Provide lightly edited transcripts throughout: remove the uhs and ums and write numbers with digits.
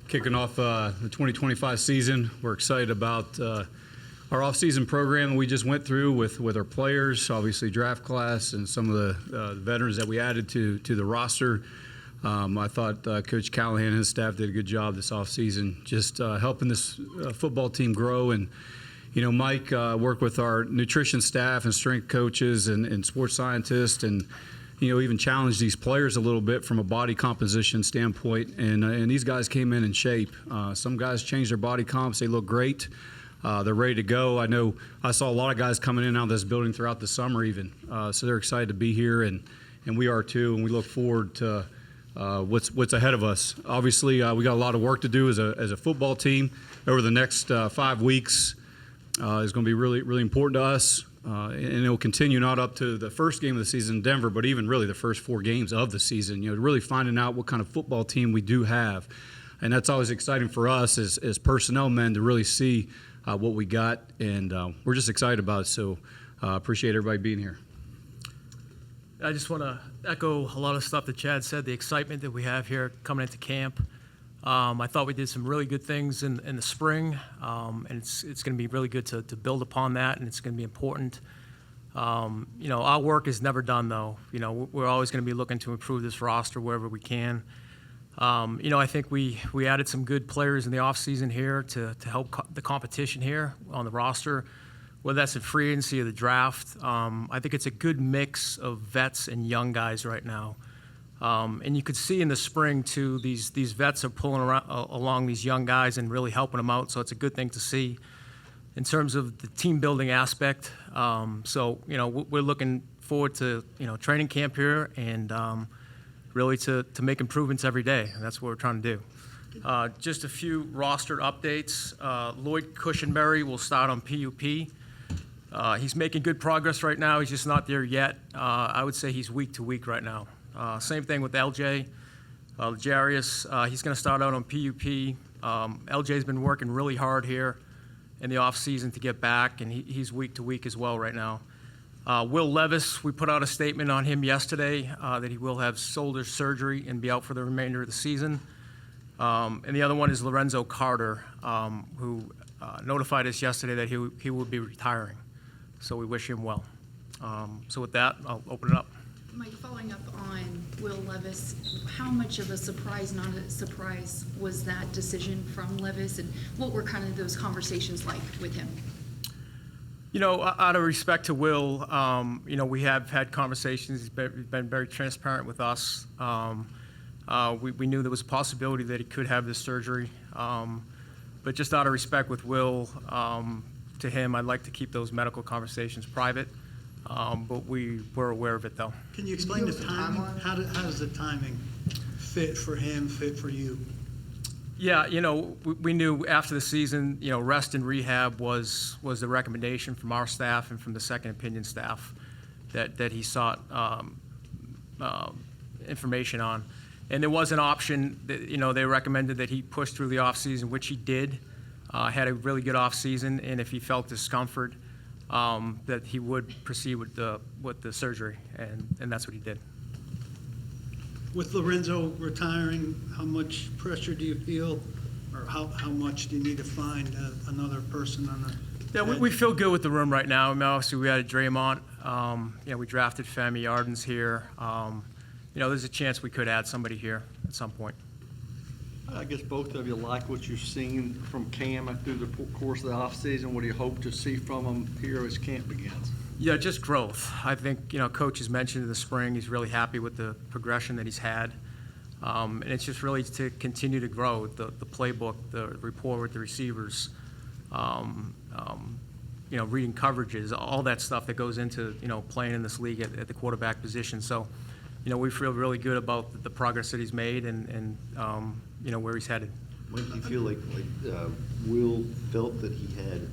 Kicking off the 2025 season, we're excited about our off-season program we just went through with our players, obviously draft class, and some of the veterans that we added to the roster. I thought Coach Callahan and his staff did a good job this offseason, just helping this football team grow. And Mike worked with our nutrition staff and strength coaches and sports scientists, and even challenged these players a little bit from a body composition standpoint. And these guys came in shape. Some guys changed their body comps. They look great. They're ready to go. I know I saw a lot of guys coming in out of this building throughout the summer even. So they're excited to be here, and we are too, and we look forward to what's ahead of us. Obviously, we got a lot of work to do as a football team over the next 5 weeks. Is going to be really, really important to us. And it will continue not up to the first game of the season in Denver, but even really the first 4 games of the season, really finding out what kind of football team we do have. And that's always exciting for us as personnel men to really see what we got, and we're just excited about it. So appreciate everybody being here. I just want to echo a lot of stuff that Chad said, the excitement that we have here coming into camp. I thought we did some really good things in the spring, and it's going to be really good to build upon that, and it's going to be important. Our work is never done, though. We're always going to be looking to improve this roster wherever we can. I think we added some good players in the offseason here to help the competition here on the roster, whether that's in free agency or the draft. I think it's a good mix of vets and young guys right now. And you could see in the spring, too, these vets are pulling along these young guys and really helping them out, so it's a good thing to see in terms of the team-building aspect. We're looking forward to, training camp here and really to make improvements every day, and that's what we're trying to do. Just a few roster updates. Lloyd Cushenberry will start on PUP. He's making good progress right now. He's just not there yet. I would say he's week to week right now. Same thing with LJ. Jarius, he's going to start out on PUP. LJ's been working really hard here in the offseason to get back, and he's week to week as well right now. Will Levis, we put out a statement on him yesterday that he will have shoulder surgery and be out for the remainder of the season. And the other one is Lorenzo Carter, who notified us yesterday that he will be retiring. So we wish him well. So with that, I'll open it up. Mike, following up on Will Levis, how much of a surprise, not a surprise, was that decision from Levis, and what were kind of those conversations like with him? Out of respect to Will, we have had conversations. He's been very transparent with us. We knew there was a possibility that he could have this surgery. But just out of respect with Will, to him, I'd like to keep those medical conversations private. But we were aware of it, though. Can you explain the timing? How does the timing fit for him, fit for you? Yeah, we knew after the season, rest and rehab was the recommendation from our staff and from the second opinion staff that he sought information on. And there was an option that, they recommended that he push through the offseason, which he did, had a really good offseason, and if he felt discomfort, that he would proceed with the surgery, and that's what he did. With Lorenzo retiring, how much pressure do you feel, or how much do you need to find another person on the? Yeah, we feel good with the room right now. I mean, obviously, we added Draymond. We drafted Femi Yardens here. There's a chance we could add somebody here at some point. I guess both of you like what you've seen from Cam through the course of the offseason. What do you hope to see from him here as camp begins? Yeah, just growth. I think, Coach has mentioned in the spring he's really happy with the progression that he's had. And it's just really to continue to grow the playbook, the rapport with the receivers, reading coverages, all that stuff that goes into, playing in this league at the quarterback position. So, we feel really good about the progress that he's made and where he's headed. Mike, do you feel like Will felt that he had,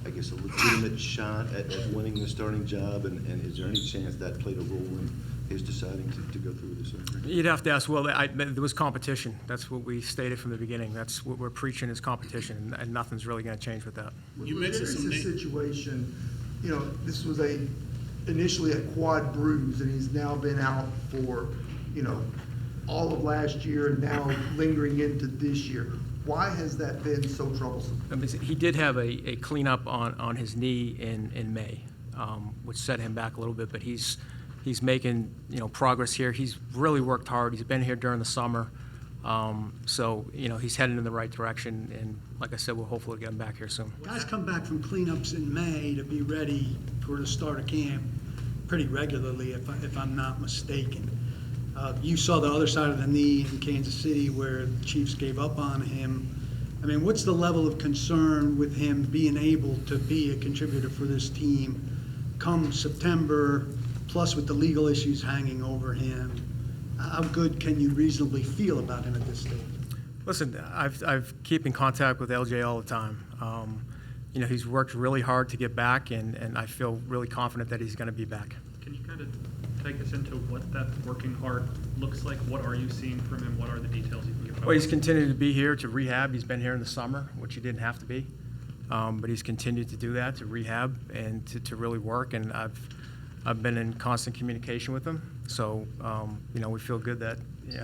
I guess, a legitimate shot at winning the starting job, and is there any chance that played a role in his deciding to go through the surgery? You'd have to ask Will. There was competition. That's what we stated from the beginning. That's what we're preaching is competition, and nothing's really going to change with that. You mentioned some situation. This was initially a quad bruise, and he's now been out for all of last year and now lingering into this year. Why has that been so troublesome? I mean, he did have a cleanup on his knee in May, which set him back a little bit, but he's making, progress here. He's really worked hard. He's been here during the summer. So, he's heading in the right direction, and like I said, we'll hopefully get him back here soon. Guys come back from cleanups in May to be ready for the start of camp pretty regularly, if I'm not mistaken. You saw the other side of the knee in Kansas City where the Chiefs gave up on him. I mean, what's the level of concern with him being able to be a contributor for this team come September, plus with the legal issues hanging over him? How good can you reasonably feel about him at this stage? Listen, I've keep in contact with LJ all the time. He's worked really hard to get back, and I feel really confident that he's going to be back. Can you kind of take us into what that working hard looks like? What are you seeing from him? What are the details you can give? Well, he's continued to be here to rehab. He's been here in the summer, which he didn't have to be. But he's continued to do that, to rehab and to really work. And I've been in constant communication with him. So, we feel good that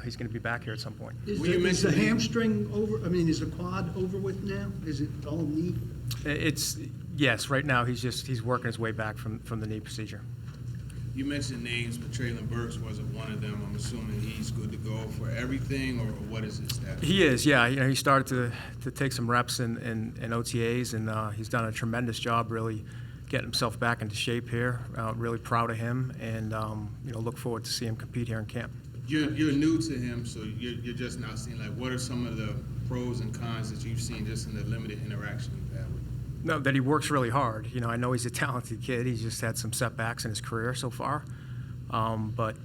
he's going to be back here at some point. Is the hamstring over? I mean, is the quad over with now? Is it all knee? Yes, right now he's working his way back from the knee procedure. You mentioned names, but Traylon Burks wasn't one of them. I'm assuming he's good to go for everything, or what is his status? He is, yeah. He started to take some reps in OTAs, and he's done a tremendous job really getting himself back into shape here. Really proud of him, and look forward to see him compete here in camp. You're new to him, so you're just not seeing, like, what are some of the pros and cons that you've seen just in the limited interaction you've had with him? No, that he works really hard. I know he's a talented kid. He's just had some setbacks in his career so far. But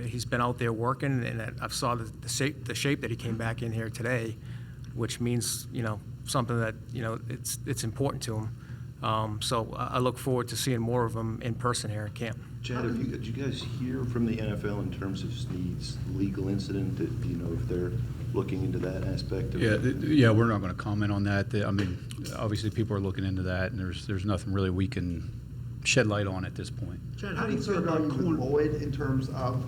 he's been out there working, and I saw the shape that he came back in here today, which means, something that, it's important to him. So I look forward to seeing more of him in person here at camp. Chad, did you guys hear from the NFL in terms of Snead's legal incident? Do you know if they're looking into that aspect of it? Yeah, we're not going to comment on that. I mean, obviously people are looking into that, and there's nothing really we can shed light on at this point. Chad, How how do you feel concerned are about you with corner? Lloyd in terms of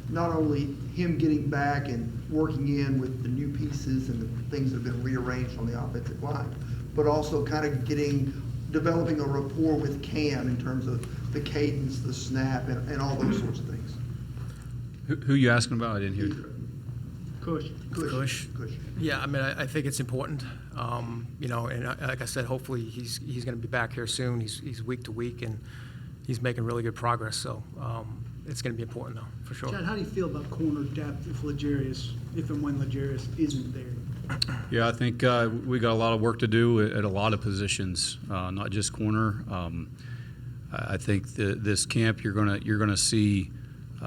not only him getting back and working in with the new pieces and the things that have been rearranged on the offensive line, but also kind of developing a rapport with Cam in terms of the cadence, the snap, and all those sorts of things? Who you asking about? I didn't hear. Cush. Yeah, I mean, I think it's important, and like I said, hopefully he's going to be back here soon. He's week to week, and he's making really good progress. So it's going to be important, though, for sure. Chad, how do you feel about corner depth if and when Legarius isn't there? Yeah, I think we got a lot of work to do at a lot of positions, not just corner. I think this camp you're gonna see.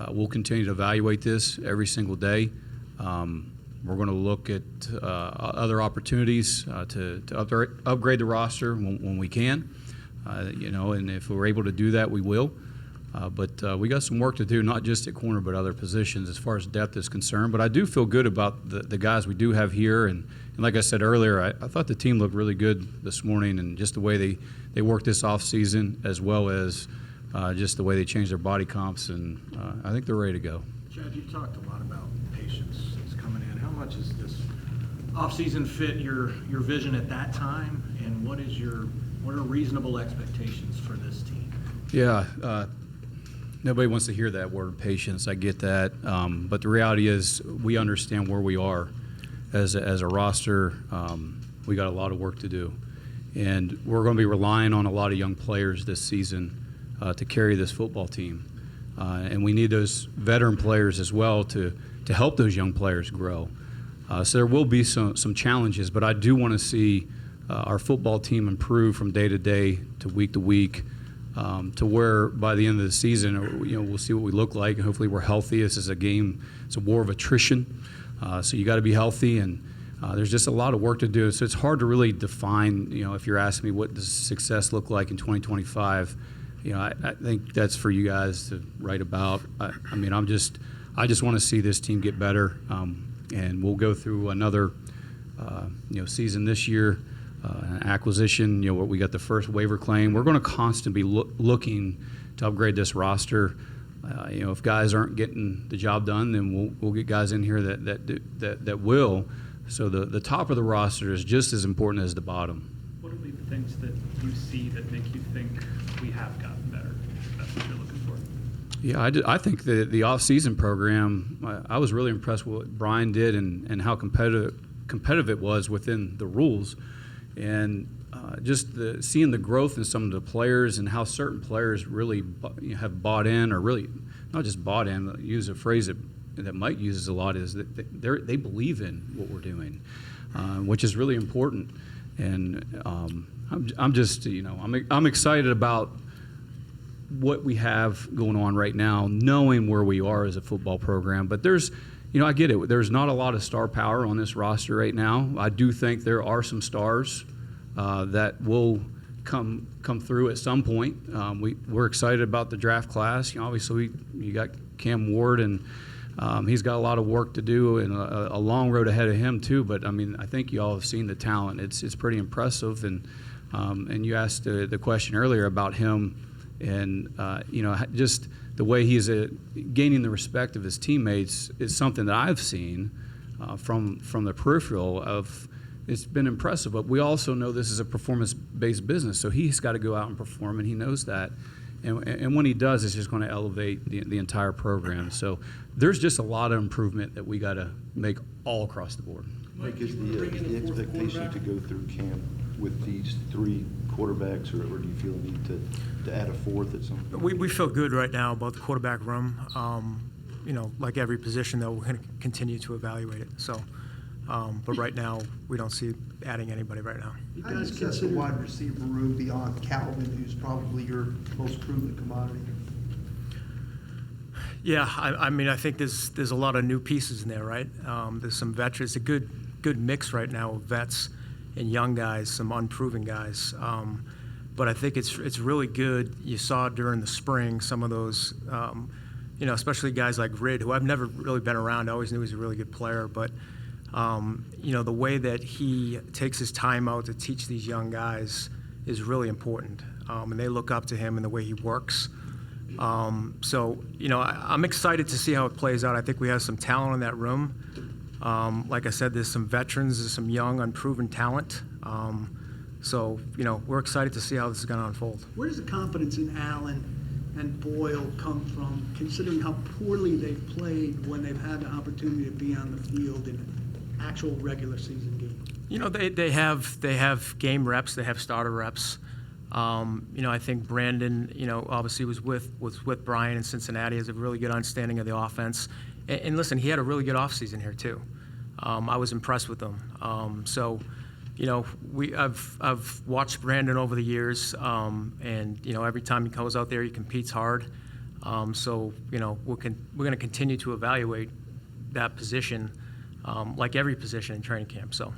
We'll continue to evaluate this every single day. We're going to look at other opportunities to upgrade the roster when we can. And if we're able to do that, we will. But we got some work to do, not just at corner, but other positions as far as depth is concerned. But I do feel good about the guys we do have here. And like I said earlier, I thought the team looked really good this morning, and just the way they worked this offseason, as well as just the way they changed their body comps. And I think they're ready to go. Chad, you talked a lot about patience is coming in. How much is this offseason fit your vision at that time, and what are reasonable expectations for this team? Yeah, nobody wants to hear that word, patience. I get that, but the reality is we understand where we are as a roster. We got a lot of work to do, and we're going to be relying on a lot of young players this season to carry this football team. And we need those veteran players as well to help those young players grow. So there will be some challenges, but I do want to see our football team improve from day to day to week, to where by the end of the season, we'll see what we look like, and hopefully we're healthy. This is a game; it's a war of attrition. So you got to be healthy, and there's just a lot of work to do. So it's hard to really define. If you're asking me what does success look like in 2025. I think that's for you guys to write about. I just want to see this team get better, and we'll go through another, season this year, acquisition. We got the first waiver claim. We're going to constantly be looking to upgrade this roster. If guys aren't getting the job done, then we'll get guys in here that will. So the top of the roster is just as important as the bottom. What will be the things that you see that make you think we have gotten better? That's what you're looking for. Yeah, I think the off-season program, I was really impressed with what Brian did and how competitive it was within the rules. And just seeing the growth in some of the players and how certain players really have bought in, or really not just bought in, use a phrase that Mike uses a lot, is that they believe in what we're doing, which is really important. And I'm just, I'm excited about what we have going on right now, knowing where we are as a football program. But there's, I get it. There's not a lot of star power on this roster right now. I do think there are some stars that will come through at some point. We're excited about the draft class. Obviously, you got Cam Ward, and he's got a lot of work to do and a long road ahead of him too. But I think you all have seen the talent. It's pretty impressive. And you asked the question earlier about him, and just the way he's gaining the respect of his teammates is something that I've seen from the peripheral of. It's been impressive, but we also know this is a performance-based business, so he's got to go out and perform, and he knows that. And when he does, it's just going to elevate the entire program. So there's just a lot of improvement that we got to make all across the board. Mike, is the expectation to go through camp with these 3 quarterbacks, or do you feel a need to add a 4th at some point? We feel good right now about the quarterback room. Like every position, though, we're going to continue to evaluate it. So. But right now, we don't see adding anybody right now. You How do you guys assess the consider, wide receiver room beyond Calvin, who's probably your most proven commodity? Yeah, I think there's a lot of new pieces in there, right? There's some veterans, a good mix right now of vets and young guys, some unproven guys. But I think it's really good. You saw during the spring some of those, especially guys like Rid, who I've never really been around. I always knew he was a really good player, but the way that he takes his time out to teach these young guys is really important. And they look up to him and the way he works. I'm excited to see how it plays out. I think we have some talent in that room. Like I said, there's some veterans, there's some young, unproven talent. We're excited to see how this is going to unfold. where does the confidence in Allen and Boyle come from, considering how poorly they've played when they've had the opportunity to be on the field in an actual regular season game? They have game reps, they have starter reps. I think Brandon, obviously was with Brian in Cincinnati, has a really good understanding of the offense. And listen, he had a really good offseason here too. I was impressed with him. I've watched Brandon over the years, and every time he goes out there, he competes hard. We're going to continue to evaluate that position, like every position in training camp. So,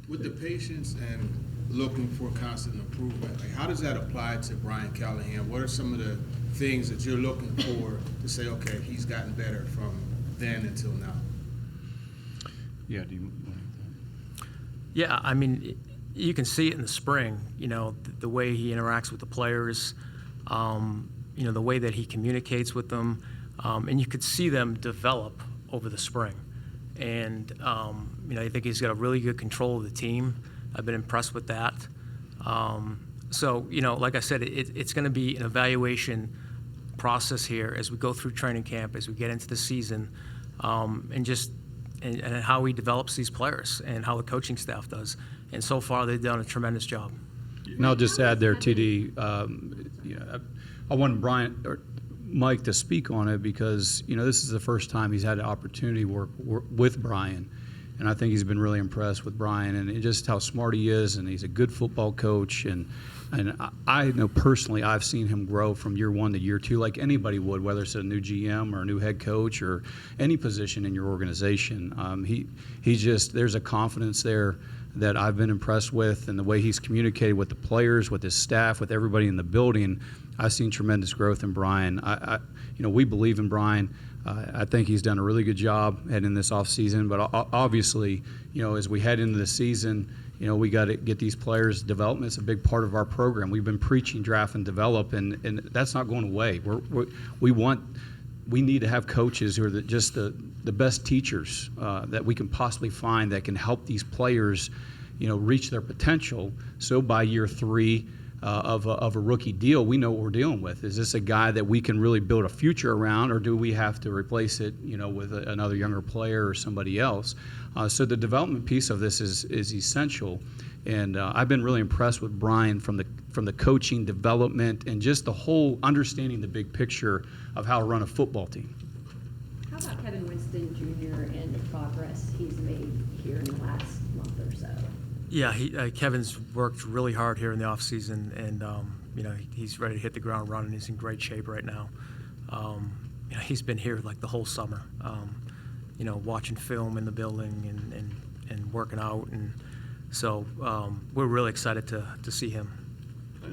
With the patience and looking for constant improvement, how does that apply to Brian Callahan? What are some of the things that you're looking for to say, okay, he's gotten better from then until now? Yeah, do you want to? yeah, you can see it in the spring, the way he interacts with the players, the way that he communicates with them, and you could see them develop over the spring. And, I think he's got a really good control of the team. I've been impressed with that. Like I said, it's going to be an evaluation process here as we go through training camp, as we get into the season, and how he develops these players and how the coaching staff does. And so far, they've done a tremendous job. And I'll just add there, TD, I wanted Mike to speak on it because, this is the first time he's had an opportunity to work with Brian. And I think he's been really impressed with Brian and just how smart he is, and he's a good football coach. And I know personally I've seen him grow from year 1 to year 2 like anybody would, whether it's a new GM or a new head coach or any position in your organization. There's a confidence there that I've been impressed with, and the way he's communicated with the players, with his staff, with everybody in the building. I've seen tremendous growth in Brian. We believe in Brian. I think he's done a really good job heading this offseason, but obviously, as we head into the season, we got to get these players' development. It's a big part of our program. We've been preaching draft and develop, and that's not going away. We want we need to have coaches who are just the best teachers that we can possibly find that can help these players, reach their potential. So by year 3 of a rookie deal, we know what we're dealing with. Is this a guy that we can really build a future around, or do we have to replace it, with another younger player or somebody else? So the development piece of this is essential. And I've been really impressed with Brian from the coaching, development, and just the whole understanding the big picture of how to run a football team. How about Kevin Winston Jr. and the progress he's made here in the last month or so? Yeah, Kevin's worked really hard here in the offseason, and he's ready to hit the ground running. He's in great shape right now. He's been here like the whole summer, watching film in the building and working out, and so we're really excited to see him.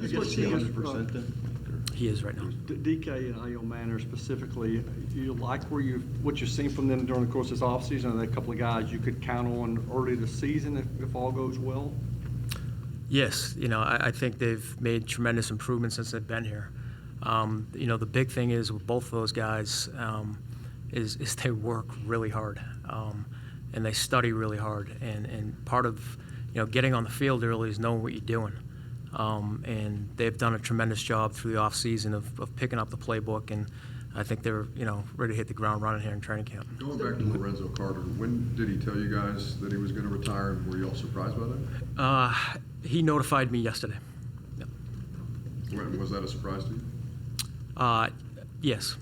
Is he 100% then? He is right now. DK and Ayo Manor specifically, you like what you've seen from them during the course of this offseason? Are there a couple of guys you could count on early this season if all goes well? Yes, I think they've made tremendous improvements since they've been here. The big thing is with both of those guys is they work really hard, and they study really hard. And part of getting on the field early is knowing what you're doing. And they've done a tremendous job through the off season of picking up the playbook, and I think they're ready to hit the ground running here in training camp. Going back to Lorenzo Carter, when did he tell you guys that he was going to retire, and were you all surprised by that? He notified me yesterday. Yep. Was that a surprise to you? Yes.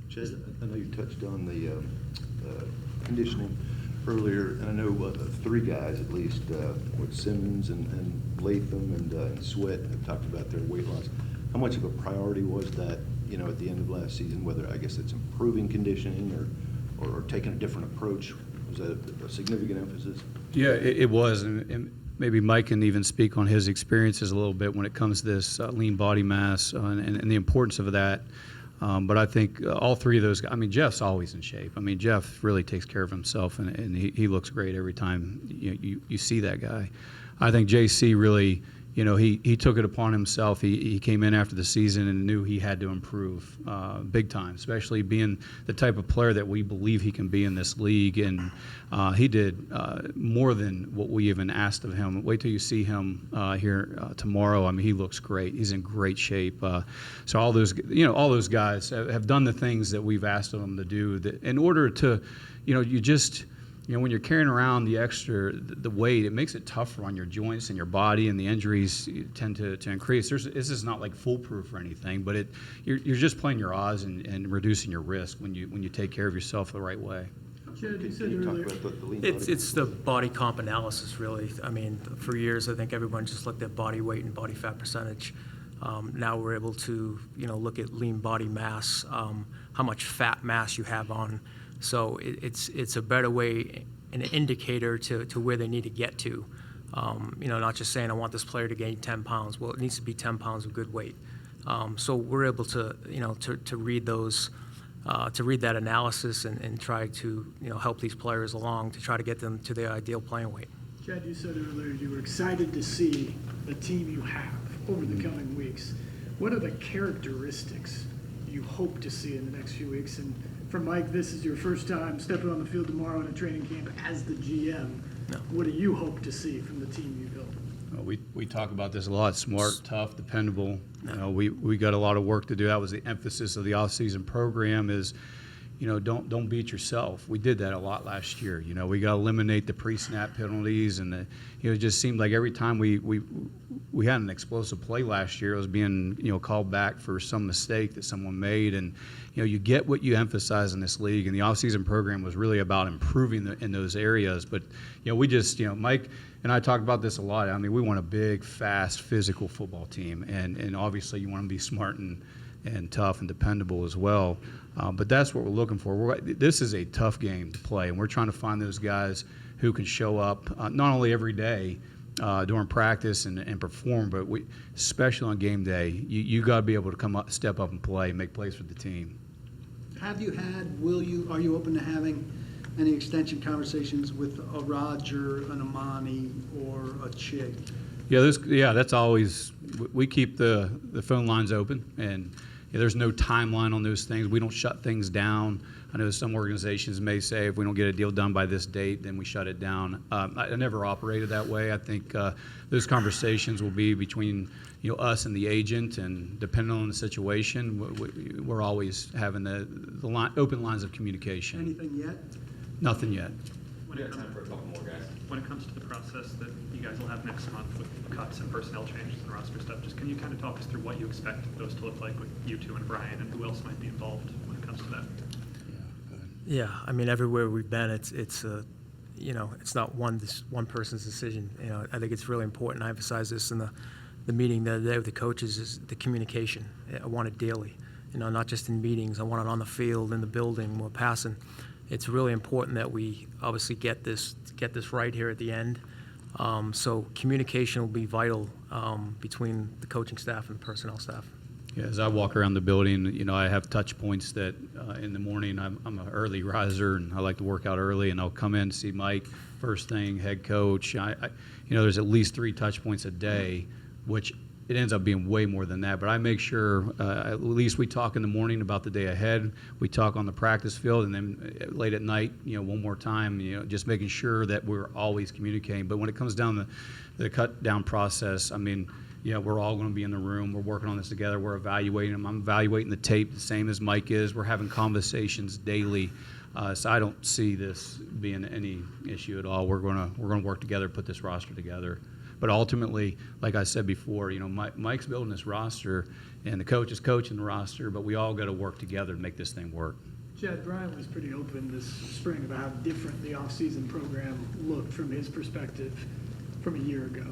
Chad, I know you touched on the conditioning earlier, and I know 3 guys at least, with Simmons and Latham and Sweat have talked about their weight loss. How much of a priority was that, at the end of last season, whether I guess it's improving conditioning or taking a different approach? Was that a significant emphasis? Yeah, it was, and maybe Mike can even speak on his experiences a little bit when it comes to this lean body mass and the importance of that. But I think all 3 of those guys, Jeff's always in shape. Jeff really takes care of himself, and he looks great every time you see that guy. I think JC really, he took it upon himself. He came in after the season and knew he had to improve big time, especially being the type of player that we believe he can be in this league. And he did more than what we even asked of him. Wait till you see him here tomorrow. He looks great. He's in great shape. So all those guys have done the things that we've asked of them to do in order to, when you're carrying around the weight, it makes it tougher on your joints and your body, and the injuries tend to increase. This is not like foolproof or anything, but you're just playing your odds and reducing your risk when you take care of yourself the right way. Can you talk about the lean body? It's the body comp analysis, really. For years, I think everyone just looked at body weight and body fat percentage. Now we're able to, look at lean body mass, how much fat mass you have on. So it's a better way, an indicator to where they need to get to. Not just saying I want this player to gain 10 pounds. Well, it needs to be 10 pounds of good weight. So we're able to read those, to read that analysis and try to help these players along to try to get them to their ideal playing weight. Chad, you said earlier you were excited to see the team you have over the coming weeks. What are the characteristics you hope to see in the next few weeks? And for Mike, this is your first time stepping on the field tomorrow in a training camp as the GM. No. What do you hope to see from the team you built? We talk about this a lot: smart, tough, dependable. We got a lot of work to do. That was the emphasis of the off-season program. Is don't beat yourself. We did that a lot last year. We got to eliminate the pre-snap penalties, and it just seemed like every time we had an explosive play last year, it was being called back for some mistake that someone made. And you get what you emphasize in this league, and the off-season program was really about improving in those areas. But we just Mike and I talked about this a lot. We want a big, fast, physical football team, and obviously you want to be smart and tough and dependable as well. But that's what we're looking for. This is a tough game to play, and we're trying to find those guys who can show up not only every day during practice and perform, but especially on game day. You got to be able to come up, step up and play, make plays for the team. Have you had, are you open to having any extension conversations with a Roger, an Amani, or a Chig? Yeah, that's always, we keep the phone lines open, and there's no timeline on those things. We don't shut things down. I know some organizations may say if we don't get a deal done by this date, then we shut it down. I never operated that way. I think those conversations will be between us and the agent, and depending on the situation, we're always having the open lines of communication. Anything yet? Nothing yet. When it comes- When it comes to the process that you guys will have next month with cuts and personnel changes and roster stuff, just can you kind of talk us through what you expect those to look like with you two and Brian, and who else might be involved when it comes to that? Yeah, I mean, everywhere we've been, it's not one person's decision. I think it's really important. I emphasize this in the meeting the other day with the coaches, is the communication. I want it daily, not just in meetings. I want it on the field, in the building, we're passing. It's really important that we obviously get this right here at the end. So communication will be vital between the coaching staff and the personnel staff. Yeah, as I walk around the building, I have touch points that in the morning I'm an early riser and I like to work out early, and I'll come in and see Mike first thing, head coach. There's at least 3 touch points a day, which it ends up being way more than that. But I make sure at least we talk in the morning about the day ahead. We talk on the practice field, and then late at night, one more time, just making sure that we're always communicating. But when it comes down to the cut down process, I mean, we're all going to be in the room. We're working on this together. We're evaluating them. I'm evaluating the tape the same as Mike is. We're having conversations daily. So I don't see this being any issue at all. We're going to work together, put this roster together. But ultimately, like I said before, Mike's building this roster, and the coach is coaching the roster, but we all got to work together to make this thing work. Chad, Brian was pretty open this spring about how different the off-season program looked from his perspective from a year ago.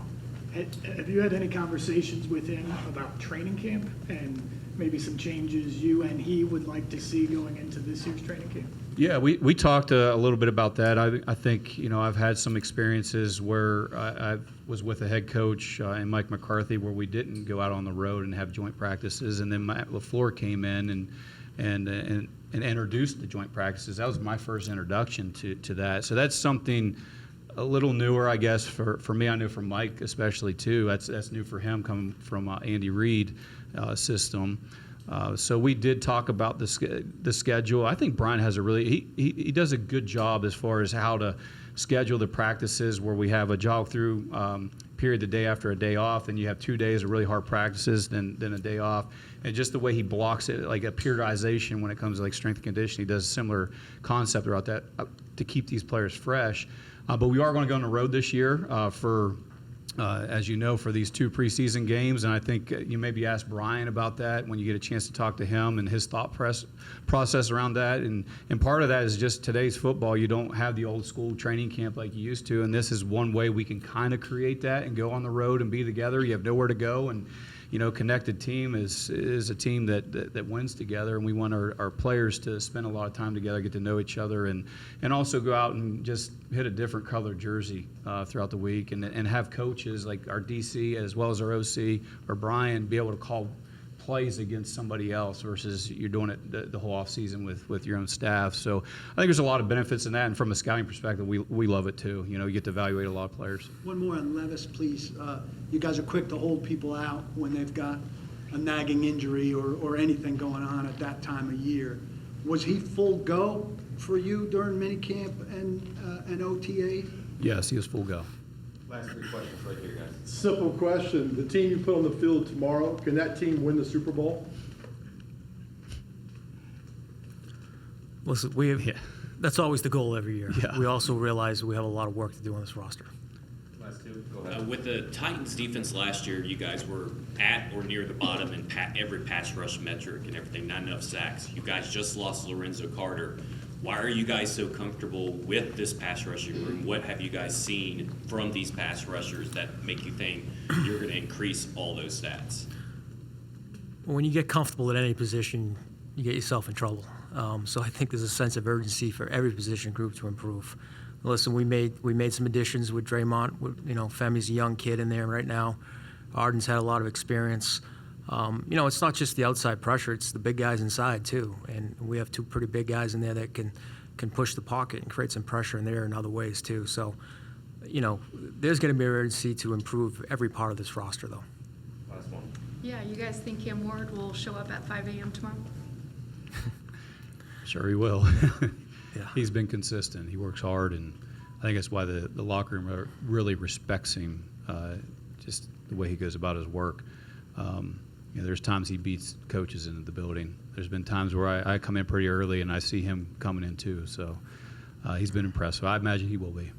Have you had any conversations with him about training camp and maybe some changes you and he would like to see going into this year's training camp? Yeah, we talked a little bit about that. I think, I've had some experiences where I was with a head coach and Mike McCarthy where we didn't go out on the road and have joint practices, and then Matt LaFleur came in and introduced the joint practices. That was my first introduction to that. So that's something a little newer, I guess, for me. I know for Mike especially too. That's new for him, coming from Andy Reid system. So we did talk about the schedule. I think Brian has he does a good job as far as how to schedule the practices, where we have a jog through period the day after a day off, and you have 2 days of really hard practices, then a day off, and just the way he blocks it, like a periodization when it comes to like strength and conditioning. He does a similar concept throughout that to keep these players fresh. But we are going to go on the road this year for. As you know, for these 2 preseason games, and I think you maybe ask Brian about that when you get a chance to talk to him and his thought process around that. And part of that is just today's football. You don't have the old school training camp like you used to, and this is one way we can kind of create that and go on the road and be together. You have nowhere to go, and connected team is a team that wins together, and we want our players to spend a lot of time together, get to know each other, and also go out and just hit a different colored jersey throughout the week, and have coaches like our DC as well as our OC or Brian be able to call plays against somebody else versus you're doing it the whole off season with your own staff. So I think there's a lot of benefits in that, and from a scouting perspective, we love it too. You get to evaluate a lot of players. One more on Levis, please. You guys are quick to hold people out when they've got a nagging injury or anything going on at that time of year. Was he full go for you during minicamp and OTA? Yes, he was full go. Last 3 questions right here, guys. Simple question. The team you put on the field tomorrow, can that team win the Super Bowl? Listen, that's always the goal every year. Yeah. We also realize we have a lot of work to do on this roster. Last 2, go ahead. With the Titans defense last year, you guys were at or near the bottom in every pass rush metric and everything, not enough sacks. You guys just lost Lorenzo Carter. Why are you guys so comfortable with this pass rushing room? What have you guys seen from these pass rushers that make you think you're going to increase all those stats? When you get comfortable at any position, you get yourself in trouble. So I think there's a sense of urgency for every position group to improve. Listen, we made some additions with Draymond. Femi's a young kid in there right now. Arden's had a lot of experience. It's not just the outside pressure; it's the big guys inside too. And we have 2 pretty big guys in there that can push the pocket and create some pressure in there in other ways too. So, there's going to be urgency to improve every part of this roster, though. Last one. Yeah, you guys think Cam Ward will show up at 5 a.m. tomorrow? Sure he will. Yeah. He's been consistent. He works hard, and I think that's why the locker room really respects him, just the way he goes about his work. There's times he beats coaches into the building. There's been times where I come in pretty early and I see him coming in too. So he's been impressive. I imagine he will be.